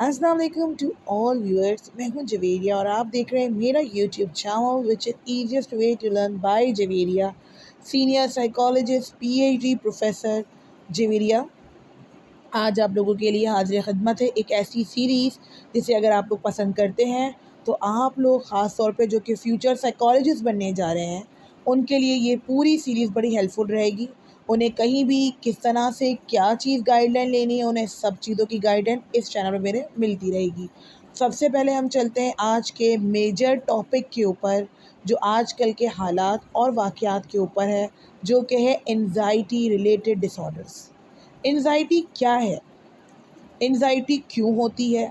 अस्सलाम वालेकुम to all viewers. मैं हूं जवेरिया और आप देख रहे हैं मेरा YouTube channel which is easiest way to learn by Javeria, senior psychologist PhD professor Javeria. आज आप लोगों के लिए हाजिर खिदमत है एक ऐसी सीरीज़ जिसे अगर आप लोग पसंद करते हैं तो आप लोग ख़ास तौर पे जो कि फ्यूचर साइकोलॉजिस्ट बनने जा रहे हैं उनके लिए ये पूरी सीरीज़ बड़ी हेल्पफुल रहेगी। उन्हें कहीं भी किस तरह से क्या चीज़ गाइडलाइन लेनी है, उन्हें सब चीज़ों की गाइडेंस इस चैनल पर मेरे मिलती रहेगी। सबसे पहले हम चलते हैं आज के मेजर टॉपिक के ऊपर जो आजकल के हालात और वाक़यात के ऊपर है, जो कि है एंजाइटी रिलेटेड डिसऑर्डर्स। एंजाइटी क्या है? एंजाइटी क्यों होती है?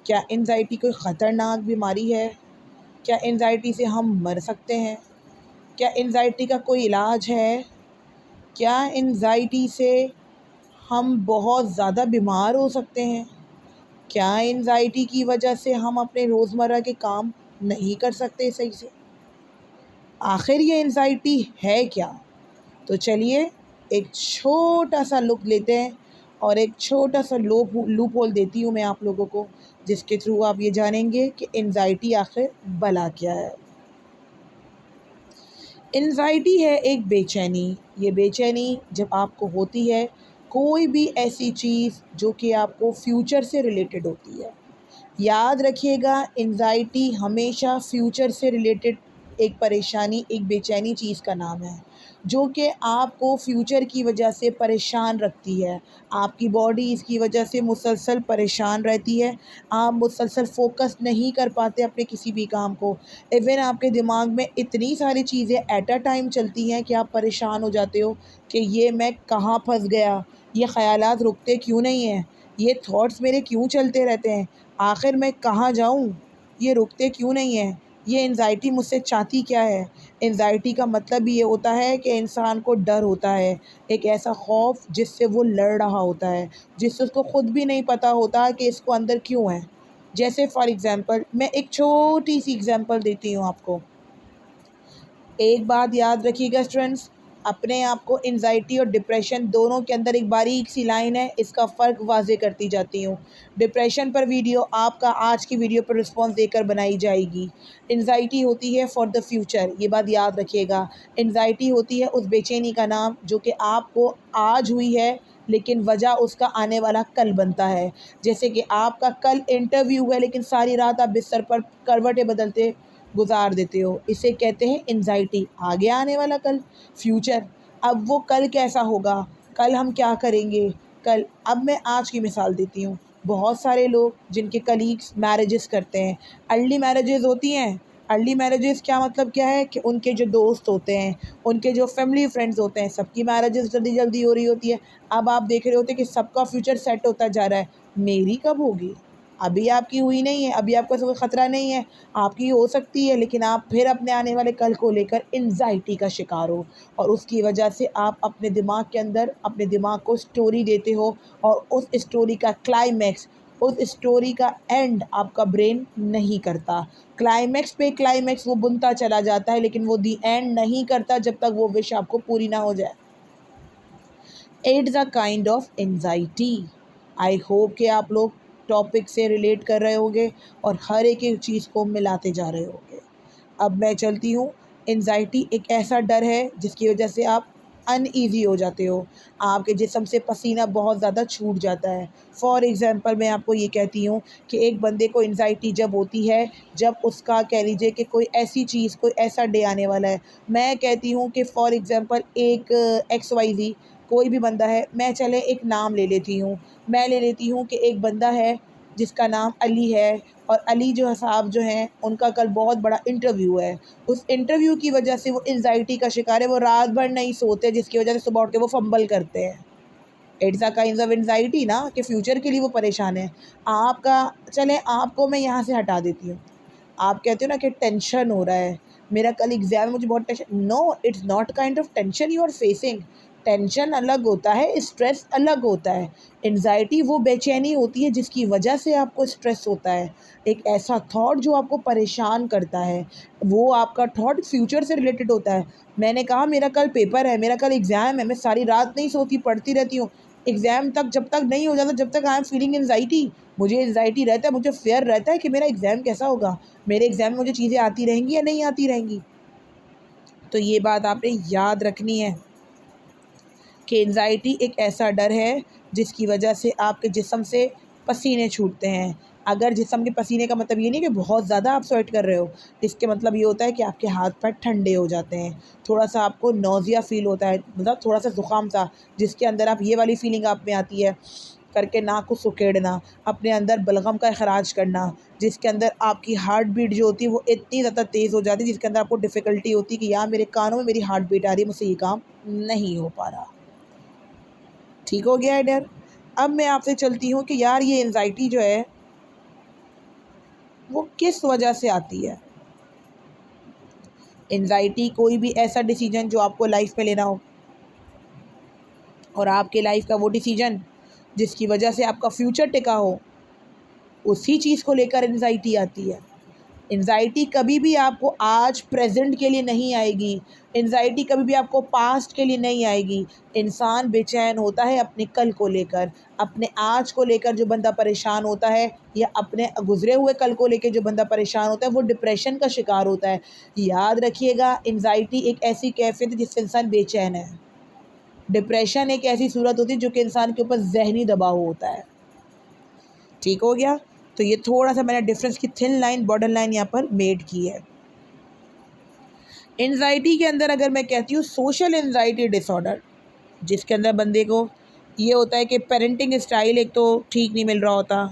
क्या एंजाइटी कोई ख़तरनाक बीमारी है? क्या एंजाइटी से हम मर सकते हैं? क्या एंजाइटी का कोई इलाज है? क्या एंजाइटी से हम बहुत ज़्यादा बीमार हो सकते हैं? क्या एंजाइटी की वजह से हम अपने रोज़मर्रा के काम नहीं कर सकते सही से? आखिर ये एंजाइटी है क्या? तो चलिए एक छोटा सा लुक लेते हैं और एक छोटा सा लूप होल देती हूँ मैं आप लोगों को, जिसके थ्रू आप ये जानेंगे कि एंजाइटी आखिर भला क्या है। एंजाइटी है एक बेचैनी। ये बेचैनी जब आपको होती है कोई भी ऐसी चीज़ जो कि आपको फ्यूचर से रिलेटेड होती है। याद रखिएगा, एंजाइटी हमेशा फ्यूचर से रिलेटेड एक परेशानी, एक बेचैनी चीज़ का नाम है, जो कि आपको फ्यूचर की वजह से परेशान रखती है। आपकी बॉडी इसकी वजह से मुसलसल परेशान रहती है। आप मुसलसल फ़ोकस नहीं कर पाते अपने किसी भी काम को। इवन आपके दिमाग में इतनी सारी चीज़ें एट अ टाइम चलती हैं कि आप परेशान हो जाते हो कि ये मैं कहाँ फँस गया, ये ख़यालात रुकते क्यों नहीं हैं, ये थॉट्स मेरे क्यों चलते रहते हैं, आखिर मैं कहाँ जाऊँ, ये रुकते क्यों नहीं हैं, ये एंजाइटी मुझसे चाहती क्या है। एंजाइटी का मतलब ही ये होता है कि इंसान को डर होता है, एक ऐसा खौफ जिससे वो लड़ रहा होता है, जिससे उसको ख़ुद भी नहीं पता होता कि इसको अंदर क्यों है। जैसे फॉर एग्ज़ाम्पल मैं एक छोटी सी एग्ज़ाम्पल देती हूँ आपको। एक बात याद रखिएगा स्टूडेंट्स, अपने आप को एंजाइटी और डिप्रेशन दोनों के अंदर एक बारीक सी लाइन है, इसका फ़र्क वाज़े करती जाती हूँ। डिप्रेशन पर वीडियो आपका आज की वीडियो पर रिस्पॉन्स देकर बनाई जाएगी। एंजाइटी होती है फॉर द फ्यूचर, ये बात याद रखिएगा। एंजाइटी होती है उस बेचैनी का नाम जो कि आपको आज हुई है लेकिन वजह उसका आने वाला कल बनता है। जैसे कि आपका कल इंटरव्यू है लेकिन सारी रात आप बिस्तर पर करवटें बदलते गुज़ार देते हो, इसे कहते हैं एंजाइटी। आगे आने वाला कल, फ्यूचर। अब वो कल कैसा होगा, कल हम क्या करेंगे, कल। अब मैं आज की मिसाल देती हूँ। बहुत सारे लोग जिनके कलीग्स मैरिजेस करते हैं, अर्ली मैरिजेस होती हैं। अर्ली मैरिजेस क्या मतलब क्या है कि उनके जो दोस्त होते हैं, उनके जो फैमिली फ्रेंड्स होते हैं, सबकी मैरिजेस जल्दी जल्दी हो रही होती है। अब आप देख रहे होते हैं कि सबका फ्यूचर सेट होता जा रहा है, मेरी कब होगी? अभी आपकी हुई नहीं है, अभी आपको ऐसा कोई ख़तरा नहीं है, आपकी हो सकती है, लेकिन आप फिर अपने आने वाले कल को लेकर एंजाइटी का शिकार हो और उसकी वजह से आप अपने दिमाग के अंदर अपने दिमाग को स्टोरी देते हो और उस स्टोरी का क्लाइमैक्स, उस स्टोरी का एंड आपका ब्रेन नहीं करता। क्लाइमैक्स पे क्लाइमैक्स वो बुनता चला जाता है लेकिन वो दी एंड नहीं करता जब तक वो विश आपको पूरी ना हो जाए। It's a kind of anxiety. I hope कि आप लोग टॉपिक से रिलेट कर रहे होंगे और हर एक चीज़ को मिलाते जा रहे होंगे। अब मैं चलती हूँ। एंजाइटी एक ऐसा डर है जिसकी वजह से आप अनईज़ी हो जाते हो, आपके जिस्म से पसीना बहुत ज़्यादा छूट जाता है। फॉर एग्ज़ाम्पल मैं आपको ये कहती हूँ कि एक बंदे को एंजाइटी जब होती है, जब उसका कह लीजिए कि कोई ऐसी चीज़, कोई ऐसा डे आने वाला है। मैं कहती हूँ कि फॉर एग्ज़ाम्पल एक XYZ कोई भी बंदा है, मैं चले एक नाम ले लेती हूँ। मैं ले लेती हूँ कि एक बंदा है जिसका नाम अली है और अली जो साहब जो हैं उनका कल बहुत बड़ा इंटरव्यू है। उस इंटरव्यू की वजह से वो एंजाइटी का शिकार है, वो रात भर नहीं सोते जिसकी वजह से सुबह उठ के वो फंबल करते हैं। It's a kind of anxiety ना, कि फ्यूचर के लिए वो परेशान है। आपका चलें आपको मैं यहाँ से हटा देती हूँ। आप कहते हो ना कि टेंशन हो रहा है, मेरा कल एग्ज़ाम है मुझे बहुत tension. No, it's not kind of tension you are facing. Tension अलग होता है, स्ट्रेस अलग होता है। एंजाइटी वो बेचैनी होती है जिसकी वजह से आपको स्ट्रेस होता है, एक ऐसा थॉट जो आपको परेशान करता है, वो आपका थॉट फ्यूचर से रिलेटेड होता है। मैंने कहा मेरा कल पेपर है, मेरा कल एग्ज़ाम है, मैं सारी रात नहीं सोती, पढ़ती रहती हूँ। एग्ज़ाम तक जब तक नहीं हो जाता, जब तक आई एम फीलिंग एंजाइटी, मुझे एंजाइटी रहता है, मुझे फ़ियर रहता है कि मेरा एग्ज़ाम कैसा होगा, मेरे एग्ज़ाम में मुझे चीज़ें आती रहेंगी या नहीं आती रहेंगी। तो ये बात आपने याद रखनी है कि एंजाइटी एक ऐसा डर है जिसकी वजह से आपके जिस्म से पसीने छूटते हैं। अगर जिस्म के पसीने का मतलब ये नहीं कि बहुत ज़्यादा आप स्वेट कर रहे हो, इसके मतलब ये होता है कि आपके हाथ-पैर ठंडे हो जाते हैं। थोड़ा-सा आपको नौज़िया फ़ील होता है, मतलब थोड़ा-सा ज़ुकाम-सा, जिसके अंदर आप ये वाली फ़ीलिंग आप में आती है करके नाक को सुकेड़ना, अपने अंदर बलगम का इख़राज करना, जिसके अंदर आपकी हार्ट बीट जो होती है वो इतनी ज़्यादा तेज़ हो जाती है जिसके अंदर आपको डिफ़िकल्टी होती है कि यार मेरे कानों में मेरी हार्ट बीट आ रही है, मुझसे ये काम नहीं हो पा रहा। ठीक हो गया है डर? अब मैं आपसे चलती हूँ कि यार ये एंजाइटी जो है वो किस वजह से आती है। एंजाइटी कोई भी ऐसा डिसीजन जो आपको लाइफ में लेना हो और आपके लाइफ का वो डिसीजन जिसकी वजह से आपका फ्यूचर टिका हो, उसी चीज़ को लेकर एंजाइटी आती है। एंजाइटी कभी भी आपको आज प्रेजेंट के लिए नहीं आएगी, एंजाइटी कभी भी आपको पास्ट के लिए नहीं आएगी। इंसान बेचैन होता है अपने कल को लेकर, अपने आज को लेकर जो बंदा परेशान होता है या अपने गुजरे हुए कल को लेकर जो बंदा परेशान होता है वो डिप्रेशन का शिकार होता है। याद रखिएगा, एंजाइटी एक ऐसी कैफियत है जिससे इंसान बेचैन है। डिप्रेशन एक ऐसी सूरत होती है जो कि इंसान के ऊपर ज़हनी दबाव होता है। ठीक हो गया? तो ये थोड़ा-सा मैंने डिफ़रेंस की थिन लाइन, बॉर्डर लाइन यहाँ पर मेड की है। एंग्ज़ायटी के अंदर अगर मैं कहती हूँ सोशल एंग्ज़ायटी डिसऑर्डर, जिसके अंदर बंदे को ये होता है कि पेरेंटिंग स्टाइल एक तो ठीक नहीं मिल रहा होता।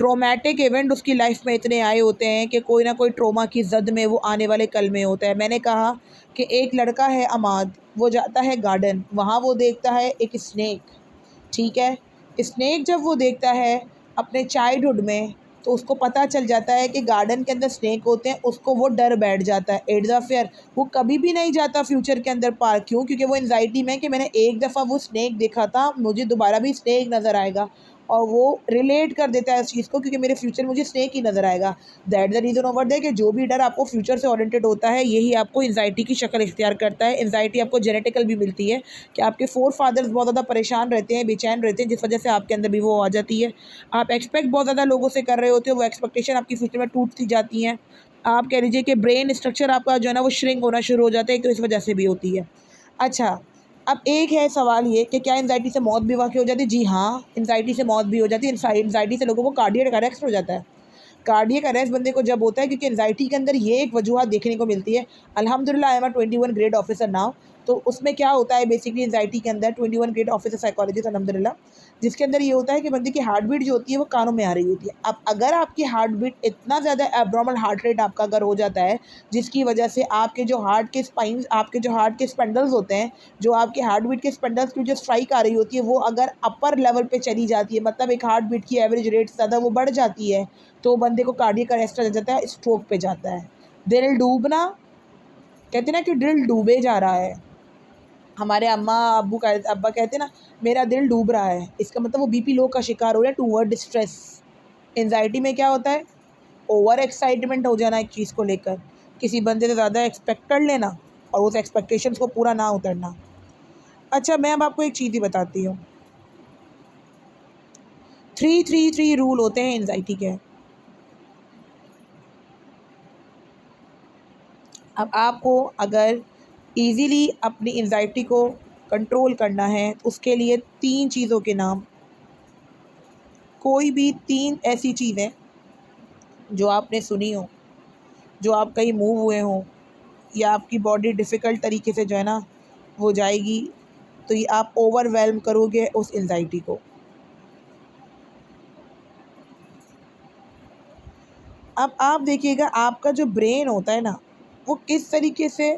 ट्रॉमेटिक इवेंट उसकी लाइफ में इतने आए होते हैं कि कोई ना कोई ट्रॉमा की ज़द में वो आने वाले कल में होता है। मैंने कहा कि एक लड़का है अमाद, वो जाता है गार्डन, वहाँ वो देखता है एक स्नेक, ठीक है? स्नेक जब वो देखता है अपने चाइल्डहुड में, तो उसको पता चल जाता है कि गार्डन के अंदर स्नेक होते हैं, उसको वो डर बैठ जाता है, एट द फेयर। वो कभी भी नहीं जाता फ्यूचर के अंदर पार्क, क्यों? क्योंकि वो एंग्ज़ायटी में कि मैंने एक दफ़ा वो स्नेक देखा था, मुझे दोबारा भी स्नेक नज़र आएगा, और वो रिलेट कर देता है उस चीज़ को, क्योंकि मेरे फ्यूचर में मुझे स्नेक ही नज़र आएगा। That the reason over there कि जो भी डर आपको फ्यूचर से ओरिएंटेड होता है, यही आपको एंग्ज़ायटी की शक्ल इख्तियार करता है। एंग्ज़ायटी आपको जेनेटिकल भी मिलती है कि आपके फ़ोर फादर्स बहुत ज़्यादा परेशान रहते हैं, बेचैन रहते हैं, जिस वजह से आपके अंदर भी वो आ जाती है। आप एक्सपेक्ट बहुत ज़्यादा लोगों से कर रहे होते हो, वो एक्सपेक्टेशन आपकी फ्यूचर में टूटती जाती हैं। आप कह लीजिए कि ब्रेन स्ट्रक्चर आपका जो है ना वो श्रिंक होना शुरू हो जाता है, एक तो इस वजह से भी होती है। अच्छा, अब एक है सवाल ये कि क्या एंग्ज़ायटी से मौत भी वाक़ई हो जाती है? जी हाँ, एंग्ज़ायटी से मौत भी हो जाती है। एंग्ज़ायटी से लोगों को कार्डियक अरेस्ट हो जाता है। कार्डियक अरेस्ट बंदे को जब होता है, क्योंकि एंग्ज़ायटी के अंदर ये एक वजूहत देखने को मिलती है। अल्हम्दुलिल्लाह I am a 21 grade officer now. तो उसमें क्या होता है बेसिकली एंग्ज़ायटी के अंदर 21 ग्रेड ऑफिसर साइकोलॉजिस्ट अल्हम्दुलिल्लाह, जिसके अंदर ये होता है कि बंदे की हार्ट बीट जो होती है वो कानों में आ रही होती है। अब अगर आपकी हार्ट बीट इतना ज़्यादा एब्नॉर्मल हार्ट रेट आपका अगर हो जाता है, जिसकी वजह से आपके जो हार्ट के स्पाइन्स, आपके जो हार्ट के स्पंडल्स होते हैं, जो आपके हार्ट बीट के स्पंडल्स की जो स्ट्राइक आ रही होती है वो अगर अपर लेवल पे चली जाती है, मतलब एक हार्ट बीट की एवरेज रेट से ज़्यादा वो बढ़ जाती है, तो बंदे को कार्डियक अरेस्ट आ जाता है, स्ट्रोक पे जाता है। दिल डूबना, कहते हैं ना कि दिल डूबे जा रहा है। हमारे अब्बा कहते हैं ना, मेरा दिल डूब रहा है, इसका मतलब वो बीपी लो का शिकार हो रहा है टूवर्ड स्ट्रेस। एंग्ज़ायटी में क्या होता है? ओवर एक्साइटमेंट हो जाना एक चीज़ को लेकर, किसी बंदे से ज़्यादा एक्सपेक्ट कर लेना और उस एक्सपेक्टेशंस को पूरा ना उतरना। अच्छा, मैं अब आपको एक चीज़ ही बताती हूँ। 3-3-3 रूल होते हैं एंग्ज़ायटी के। अब आपको अगर ईज़िली अपनी एंग्ज़ायटी को कंट्रोल करना है, तो उसके लिए 3 चीज़ों के नाम, कोई भी 3 ऐसी चीज़ें जो आपने सुनी हो, जो आप कहीं मूव हुए हों या आपकी बॉडी डिफ़िकल्ट तरीके से जो है ना वो जाएगी, तो ये आप ओवरवेल्म करोगे उस एंग्ज़ायटी को। अब आप देखिएगा आपका जो ब्रेन होता है ना, वो किस तरीके से,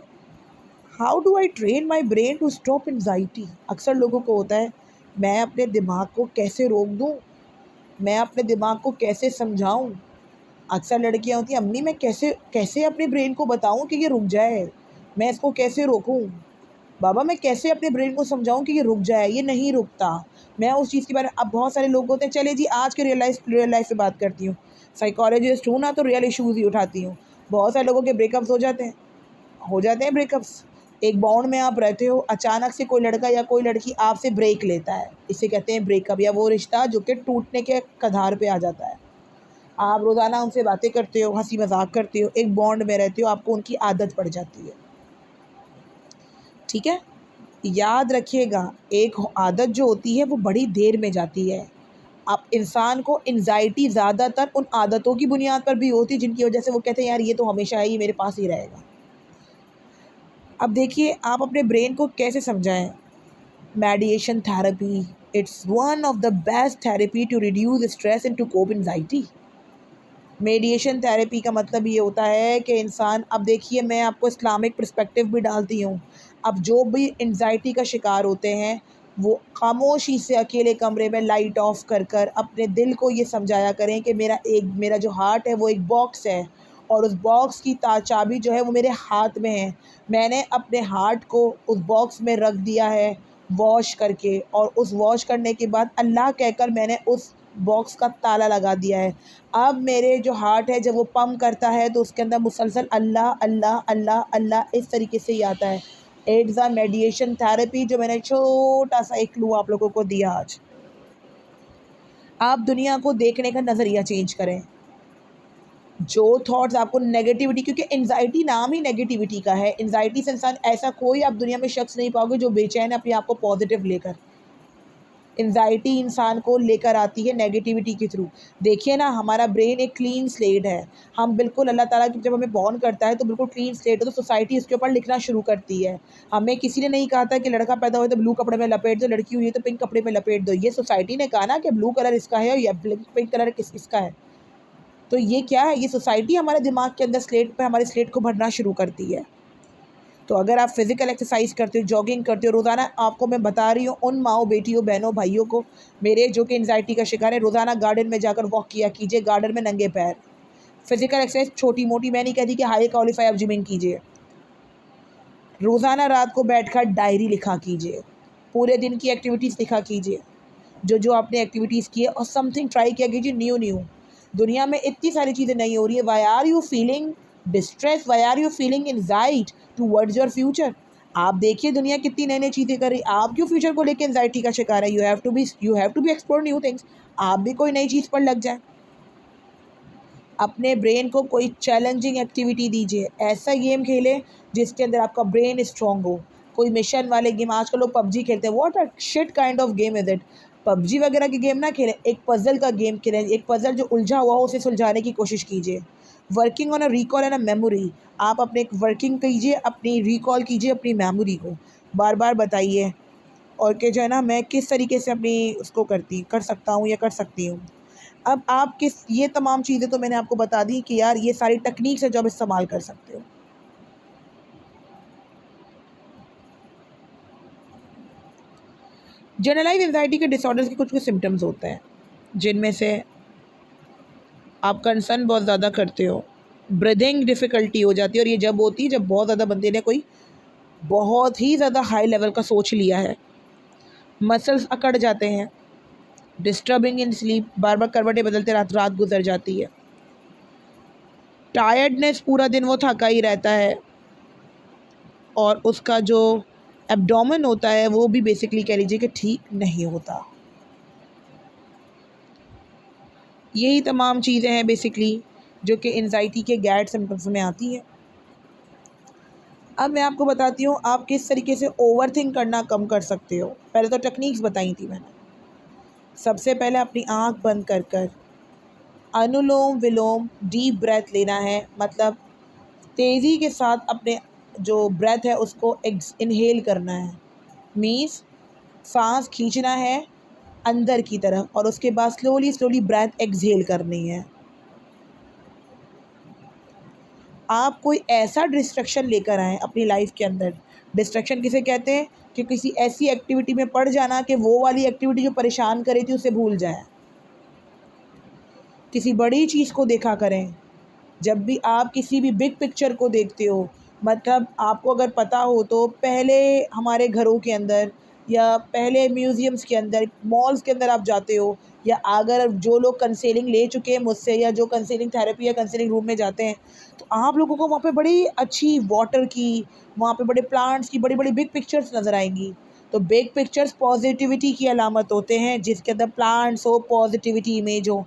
how do I train my brain to stop anxiety. अक्सर लोगों को होता है, मैं अपने दिमाग को कैसे रोक दूँ, मैं अपने दिमाग को कैसे समझाऊँ। अक्सर लड़कियाँ होती हैं, अम्मी मैं कैसे कैसे अपने ब्रेन को बताऊँ कि ये रुक जाए, मैं इसको कैसे रोकूँ। बाबा मैं कैसे अपने ब्रेन को समझाऊँ कि ये रुक जाए, ये नहीं रुकता। मैं उस चीज़ के बारे में, अब बहुत सारे लोग होते हैं, चलिए जी आज के रियल लाइफ़ से बात करती हूँ। साइकोलॉजिस्ट हूँ ना, तो रियल इश्यूज़ ही उठाती हूँ। बहुत सारे लोगों के ब्रेकअप्स हो जाते हैं ब्रेकअप्स। एक बॉन्ड में आप रहते हो, अचानक से कोई लड़का या कोई लड़की आपसे ब्रेक लेता है, इसे कहते हैं ब्रेकअप, या वो रिश्ता जो कि टूटने के कगार पे आ जाता है। आप रोज़ाना उनसे बातें करते हो, हंसी मजाक करते हो, एक बॉन्ड में रहते हो, आपको उनकी आदत पड़ जाती है। ठीक है, याद रखिएगा, एक आदत जो होती है वो बड़ी देर में जाती है। आप इंसान को एंजाइटी ज़्यादातर उन आदतों की बुनियाद पर भी होती है जिनकी वजह से वो कहते हैं यार ये तो हमेशा है, ये मेरे पास ही रहेगा। अब देखिए आप अपने ब्रेन को कैसे समझाएं। Mediation therapy, it's one of the best therapy to reduce stress and to cope anxiety. Mediation therapy का मतलब ये होता है कि इंसान, अब देखिए मैं आपको इस्लामिक पर्सपेक्टिव भी डालती हूँ। अब जो भी एंजाइटी का शिकार होते हैं वो खामोशी से अकेले कमरे में लाइट ऑफ कर कर अपने दिल को ये समझाया करें कि मेरा जो हार्ट है वो एक बॉक्स है, और उस बॉक्स की चाबी जो है वो मेरे हाथ में है। मैंने अपने हार्ट को उस बॉक्स में रख दिया है वॉश करके, और उस वॉश करने के बाद अल्लाह कहकर मैंने उस बॉक्स का ताला लगा दिया है। अब मेरे जो हार्ट है जब वो पंप करता है तो उसके अंदर मुसलसल अल्लाह अल्लाह अल्लाह अल्लाह इस तरीके से ही आता है। इट्स अ मेडिएशन थेरेपी, जो मैंने छोटा सा एक क्लू आप लोगों को दिया आज। आप दुनिया को देखने का नज़रिया चेंज करें। जो थॉट्स आपको नेगेटिविटी, क्योंकि एंजाइटी नाम ही नेगेटिविटी का है, एंजाइटी से इंसान, ऐसा कोई आप दुनिया में शख्स नहीं पाओगे जो बेचैन है अपने आप को पॉजिटिव लेकर। एंजाइटी इंसान को लेकर आती है नेगेटिविटी के थ्रू। देखिए ना, हमारा ब्रेन एक क्लीन स्लेट है। हम बिल्कुल, अल्लाह ताला की जब हमें बॉर्न करता है तो बिल्कुल क्लीन स्लेट है, तो सोसाइटी इसके ऊपर लिखना शुरू करती है। हमें किसी ने नहीं कहा था कि लड़का पैदा हुआ तो ब्लू कपड़े में लपेट दो, लड़की हुई है तो पिंक कपड़े में लपेट दो। ये सोसाइटी ने कहा ना कि ब्लू कलर इसका है या पिंक कलर किसका है। तो ये क्या है, ये सोसाइटी हमारे दिमाग के अंदर स्लेट पर हमारे स्लेट को भरना शुरू करती है। तो अगर आप फिज़िकल एक्सरसाइज करते हो, जॉगिंग करते हो रोज़ाना, आपको मैं बता रही हूँ उन माँओं, बेटियों, बहनों, भाइयों को मेरे जो कि एंजाइटी का शिकार है, रोज़ाना गार्डन में जाकर वॉक किया कीजिए, गार्डन में नंगे पैर। फिज़िकल एक्सरसाइज छोटी मोटी, मैं नहीं कहती कि हाई क्वालिफाई आप जिमिंग कीजिए। रोज़ाना रात को बैठकर डायरी लिखा कीजिए, पूरे दिन की एक्टिविटीज़ लिखा कीजिए, जो जो आपने एक्टिविटीज़ की है, और समथिंग ट्राई किया कीजिए न्यू न्यू। दुनिया में इतनी सारी चीज़ें नहीं हो रही है। Why are you feeling distress, why are you feeling anxiety towards your future. आप देखिए दुनिया कितनी नई नई चीज़ें कर रही, आप क्यों फ्यूचर को लेकर एंजाइटी का शिकार है। You have to be explore new things. आप भी कोई नई चीज़ पर लग जाए। अपने ब्रेन को कोई चैलेंजिंग एक्टिविटी दीजिए, ऐसा गेम खेलें जिसके अंदर आपका ब्रेन स्ट्रॉन्ग हो। कोई मिशन वाले गेम, आजकल लोग पबजी खेलते हैं, what a shit kind of game is it. PUBG वगैरह के गेम ना खेलें, एक पजल का गेम खेलें। एक पजल जो उलझा हुआ हो उसे सुलझाने की कोशिश कीजिए। Working on a recall and a memory, आप अपने एक वर्किंग कीजिए, अपनी रिकॉल कीजिए अपनी मेमोरी को, बार बार बताइए, और कि जो है ना मैं किस तरीके से अपनी उसको कर सकता हूँ या कर सकती हूँ। अब आप किस, ये तमाम चीज़ें तो मैंने आपको बता दी कि यार ये सारी टेक्निक्स है जो आप इस्तेमाल कर सकते हो। जनरलाइज एंजाइटी के डिसऑर्डर्स के कुछ कुछ सिम्टम्स होते हैं, जिनमें से आप कंसर्न बहुत ज़्यादा करते हो, ब्रीदिंग डिफ़िकल्टी हो जाती है, और ये जब होती है जब बहुत ज़्यादा बंदे ने कोई बहुत ही ज़्यादा हाई लेवल का सोच लिया है। मसल्स अकड़ जाते हैं, डिस्टर्बिंग इन स्लीप, बार बार करवटें बदलते रात रात गुजर जाती है, टायर्डनेस, पूरा दिन वो थका ही रहता है, और उसका जो एब्डोमेन होता है वो भी बेसिकली कह लीजिए कि ठीक नहीं होता। यही तमाम चीज़ें हैं बेसिकली जो कि एंजाइटी के गैड सिम्टम्स में आती हैं। अब मैं आपको बताती हूँ आप किस तरीके से ओवरथिंक करना कम कर सकते हो। पहले तो टेक्निक्स बताई थी मैंने। सबसे पहले अपनी आँख बंद कर कर अनुलोम विलोम डीप ब्रेथ लेना है, मतलब तेज़ी के साथ अपने जो ब्रेथ है उसको इनहेल करना है। मीन्स सांस खींचना है अंदर की तरफ, और उसके बाद स्लोली स्लोली ब्रेथ एक्सहेल करनी है। आप कोई ऐसा डिस्ट्रैक्शन लेकर आएँ अपनी लाइफ के अंदर। डिस्ट्रैक्शन किसे कहते हैं कि किसी ऐसी एक्टिविटी में पड़ जाना कि वो वाली एक्टिविटी जो परेशान कर रही थी उसे भूल जाएं। किसी बड़ी चीज़ को देखा करें। जब भी आप किसी भी बिग पिक्चर को देखते हो, मतलब आपको अगर पता हो तो पहले हमारे घरों के अंदर या पहले म्यूज़ियम्स के अंदर, मॉल्स के अंदर आप जाते हो, या अगर जो लोग काउंसलिंग ले चुके हैं मुझसे या जो काउंसलिंग थेरेपी या काउंसलिंग रूम में जाते हैं, तो आप लोगों को वहाँ पे बड़ी अच्छी वाटर की, वहाँ पे बड़े प्लांट्स की बड़ी-बड़ी बिग पिक्चर्स नज़र आएँगी। तो बिग पिक्चर्स पॉजिटिविटी की अलामत होते हैं, जिसके अंदर प्लांट्स हो, पॉजिटिविटी इमेज हो।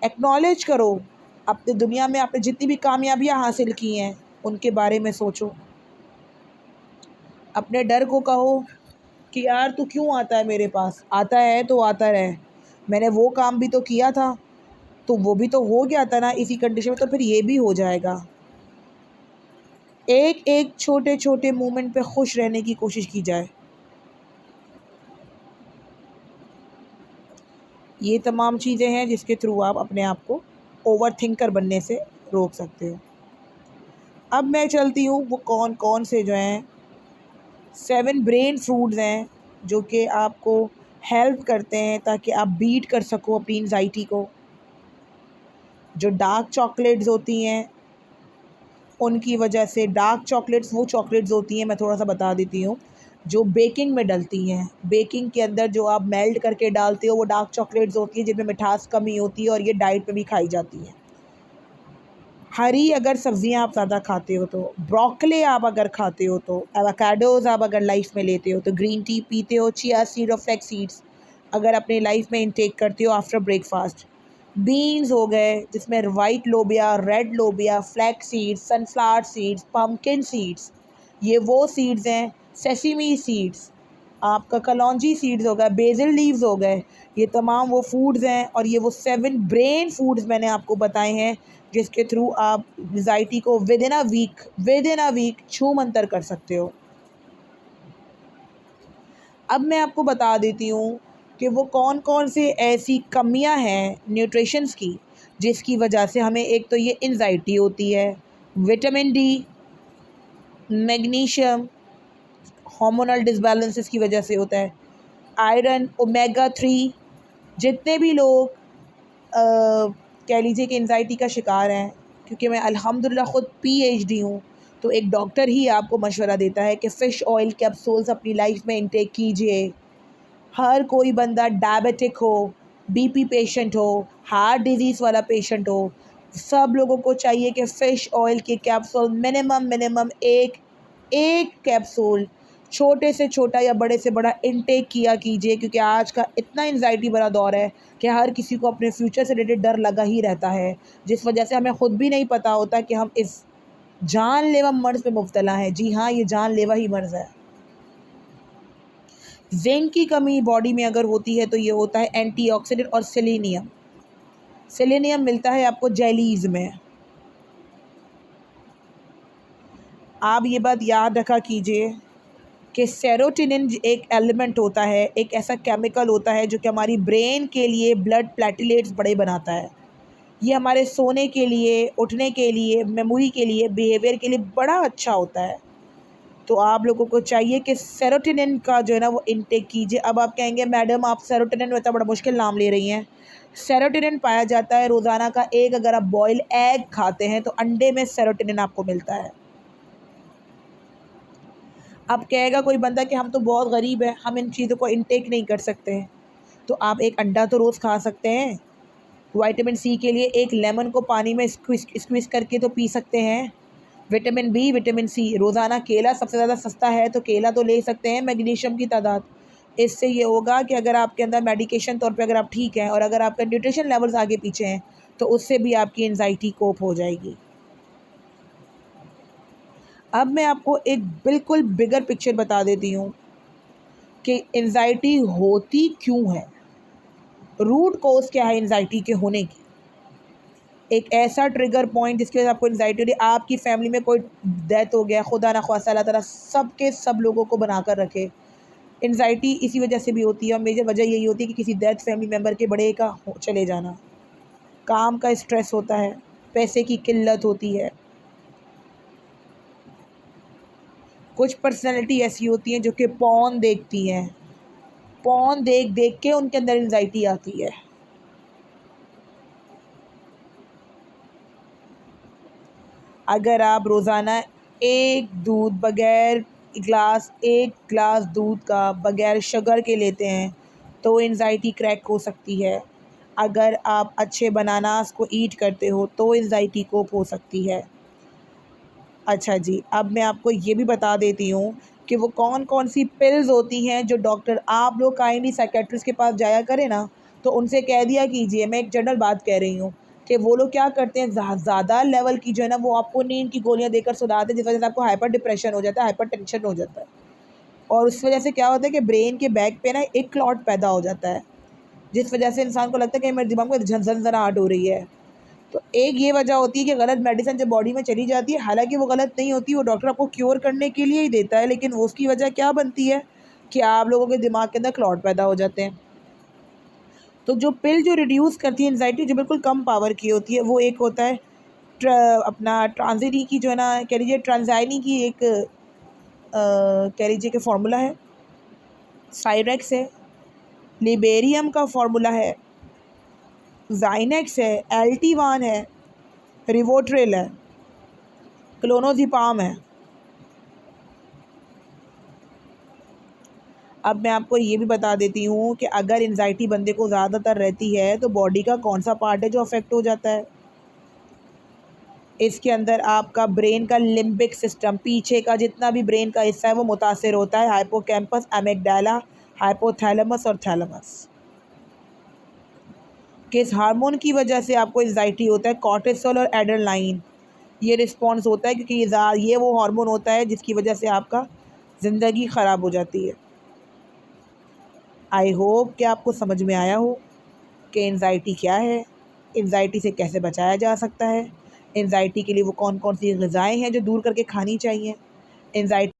एक्नॉलेज करो, अपनी दुनिया में आपने जितनी भी कामयाबियाँ हासिल की हैं, उनके बारे में सोचो। अपने डर को कहो कि यार तू क्यों आता है मेरे पास? आता है तो आता रहे। मैंने वो काम भी तो किया था, तो वो भी तो हो गया था ना इसी कंडीशन में, तो फिर ये भी हो जाएगा। एक-एक छोटे-छोटे मोमेंट पे खुश रहने की कोशिश की जाए। ये तमाम चीज़ें हैं जिसके थ्रू आप अपने आप को ओवरथिंकर बनने से रोक सकते हो। अब मैं चलती हूँ वो कौन-कौन से जो हैं 7 ब्रेन फूड्स हैं जो कि आपको हेल्प करते हैं ताकि आप बीट कर सको अपनी एंग्ज़ायटी को। जो डार्क चॉकलेट्स होती हैं, उनकी वजह से डार्क चॉकलेट्स वो चॉकलेट्स होती हैं, मैं थोड़ा-सा बता देती हूँ, जो बेकिंग में डलती हैं। बेकिंग के अंदर जो आप मेल्ट करके डालते हो वो डार्क चॉकलेट्स होती हैं जिनमें मिठास कमी होती है और ये डाइट में भी खाई जाती हैं। हरी अगर सब्ज़ियाँ आप ज़्यादा खाते हो तो, ब्रोकली आप अगर खाते हो तो, एवोकाडोज़ आप अगर लाइफ़ में लेते हो तो, ग्रीन टी पीते हो, चिया सीड और फ्लैक्स सीड्स अगर अपनी लाइफ़ में इनटेक करते हो आफ्टर ब्रेकफ़ास्ट। बीन्स हो गए जिसमें वाइट लोबिया, रेड लोबिया, flax seeds, sunflower seeds, pumpkin seeds, ये वो सीड्स हैं, सेसमी सीड्स, आपका कलौंजी सीड्स हो गए, बेसिल लीव्स हो गए, ये तमाम वो फूड्स हैं और ये वो 7 ब्रेन फूड्स मैंने आपको बताए हैं जिसके थ्रू आप एंग्ज़ायटी को विद इन अ वीक छूमंतर कर सकते हो। अब मैं आपको बता देती हूँ कि वो कौन-कौन से ऐसी कमियाँ हैं न्यूट्रिशंस की, जिसकी वजह से हमें एक तो ये एंग्ज़ायटी होती है, विटामिन डी, मैग्नीशियम, हार्मोनल डिसबैलेंसेस की वजह से होता है, आयरन, ओमेगा 3, जितने भी लोग कह लीजिए कि एंग्ज़ायटी का शिकार हैं, क्योंकि मैं अल्हम्दुलिल्लाह ख़ुद पीएचडी हूँ, तो एक डॉक्टर ही आपको मशवरा देता है कि फ़िश ऑयल कैप्सूल्स अपनी लाइफ़ में इंटेक कीजिए। हर कोई बंदा डायबिटिक हो, बीपी पेशेंट हो, हार्ट डिज़ीज़ वाला पेशेंट हो, सब लोगों को चाहिए कि फ़िश ऑयल के कैप्सूल मिनिमम एक कैप्सूल छोटे से छोटा या बड़े से बड़ा इनटेक किया कीजिए, क्योंकि आज का इतना एंग्ज़ायटी भरा दौर है कि हर किसी को अपने फ्यूचर से रिलेटेड डर लगा ही रहता है, जिस वजह से हमें ख़ुद भी नहीं पता होता कि हम इस जानलेवा मर्ज़ में मुब्तला हैं। जी हाँ, ये जानलेवा ही मर्ज़ है। ज़िंक की कमी बॉडी में अगर होती है तो ये होता है एंटीऑक्सीडेंट और सेलेनियम। सेलेनियम मिलता है आपको जेलीज़ में। आप ये बात याद रखा कीजिए कि सेरोटोनिन एक एलिमेंट होता है, एक ऐसा केमिकल होता है जो कि हमारी ब्रेन के लिए ब्लड प्लेटलेट्स बड़े बनाता है। ये हमारे सोने के लिए, उठने के लिए, मेमोरी के लिए, बिहेवियर के लिए बड़ा अच्छा होता है। तो आप लोगों को चाहिए कि सेरोटोनिन का जो है ना वो इनटेक कीजिए। अब आप कहेंगे मैडम आप सेरोटोनिन में इतना बड़ा मुश्किल नाम ले रही हैं। सेरोटोनिन पाया जाता है रोज़ाना का एक, अगर आप बॉयल एग खाते हैं तो अंडे में सेरोटोनिन आपको मिलता है। अब कहेगा कोई बंदा कि हम तो बहुत गरीब हैं, हम इन चीज़ों को इनटेक नहीं कर सकते हैं। तो आप एक अंडा तो रोज़ खा सकते हैं। विटामिन सी के लिए एक लेमन को पानी में स्क्वीज़ करके तो पी सकते हैं। विटामिन बी, विटामिन सी, रोज़ाना केला सबसे ज़्यादा सस्ता है तो केला तो ले सकते हैं, मैग्नीशियम की तादाद। इससे ये होगा कि अगर आपके अंदर मेडिकेशन तौर पे अगर आप ठीक हैं और अगर आपका न्यूट्रिशन लेवल्स आगे पीछे हैं, तो उससे भी आपकी एंग्ज़ायटी कोप हो जाएगी। अब मैं आपको एक बिल्कुल बिगर पिक्चर बता देती हूँ कि एंग्ज़ायटी होती क्यों है? रूट कॉज़ क्या है एंग्ज़ायटी के होने की? एक ऐसा ट्रिगर पॉइंट जिसकी वजह से आपको एंग्ज़ायटी हो रही है, आपकी फ़ैमिली में कोई डेथ हो गया, खुदा ना ख़वास्ता अल्लाह ताला सब के सब लोगों को बनाकर रखे। एंग्ज़ायटी इसी वजह से भी होती है और मेजर वजह यही होती है कि किसी डेथ फैमिली मेम्बर के बड़े का हो चले जाना। काम का स्ट्रेस होता है, पैसे की किल्लत होती है। कुछ पर्सनैलिटी ऐसी होती हैं जो कि पॉर्न देखती हैं। पॉर्न देख-देख के उनके अंदर एंग्ज़ायटी आती है। अगर आप रोज़ाना एक ग्लास दूध का बग़ैर शुगर के लेते हैं, तो एंग्ज़ायटी क्रैक हो सकती है। अगर आप अच्छे बनानास को ईट करते हो तो एंजाइटी कोप हो सकती है। अच्छा जी, अब मैं आपको ये भी बता देती हूँ कि वो कौन कौन सी पिल्स होती हैं जो डॉक्टर, आप लोग काइंडली साइकेट्रिस्ट के पास जाया करें ना, तो उनसे कह दिया कीजिए, मैं एक जनरल बात कह रही हूँ, कि वो लोग क्या करते हैं, ज़्यादा लेवल की जो है ना वो आपको नींद की गोलियाँ देकर सुलाते हैं, जिस वजह से आपको हाइपर डिप्रेशन हो जाता है, हाइपर टेंशन हो जाता है। और उस वजह से क्या होता है कि ब्रेन के बैक पे ना एक क्लॉट पैदा हो जाता है, जिस वजह से इंसान को लगता है कि मेरे दिमाग में झनझनाहट हो रही है। तो एक ये वजह होती है कि गलत मेडिसिन जब बॉडी में चली जाती है, हालांकि वो गलत नहीं होती, वो डॉक्टर आपको क्योर करने के लिए ही देता है, लेकिन वो उसकी वजह क्या बनती है कि आप लोगों के दिमाग के अंदर क्लॉट पैदा हो जाते हैं। तो जो पिल जो रिड्यूस करती है एंजाइटी, जो बिल्कुल कम पावर की होती है, वो एक होता है अपना ट्रांजिनी की जो है ना, कह लीजिए ट्रांजाइनी की एक कह लीजिए कि फार्मूला है, साइरेक्स है, लिबेरियम का फार्मूला है, जाइनेक्स है, एल्टीवान है, रिवोट्रेल है, क्लोनोजिपाम है। अब मैं आपको ये भी बता देती हूँ कि अगर एंजाइटी बंदे को ज़्यादातर रहती है तो बॉडी का कौन सा पार्ट है जो अफेक्ट हो जाता है। इसके अंदर आपका ब्रेन का लिम्बिक सिस्टम, पीछे का जितना भी ब्रेन का हिस्सा है वो मुतासिर होता है, हाइपोकैम्पस, एमिगडाला, हाइपोथैलेमस और थैलेमस। किस हार्मोन की वजह से आपको एंजाइटी होता है, कॉर्टिसोल और एड्रेनालाइन, ये रिस्पॉन्स होता है, क्योंकि ये वो हार्मोन होता है जिसकी वजह से आपका ज़िंदगी ख़राब हो जाती है। आई होप कि आपको समझ में आया हो कि एंजाइटी क्या है, एंजाइटी से कैसे बचाया जा सकता है, एंजाइटी के लिए वो कौन कौन सी ग़िज़ाएँ हैं जो दूर करके खानी चाहिए, एंजाइटी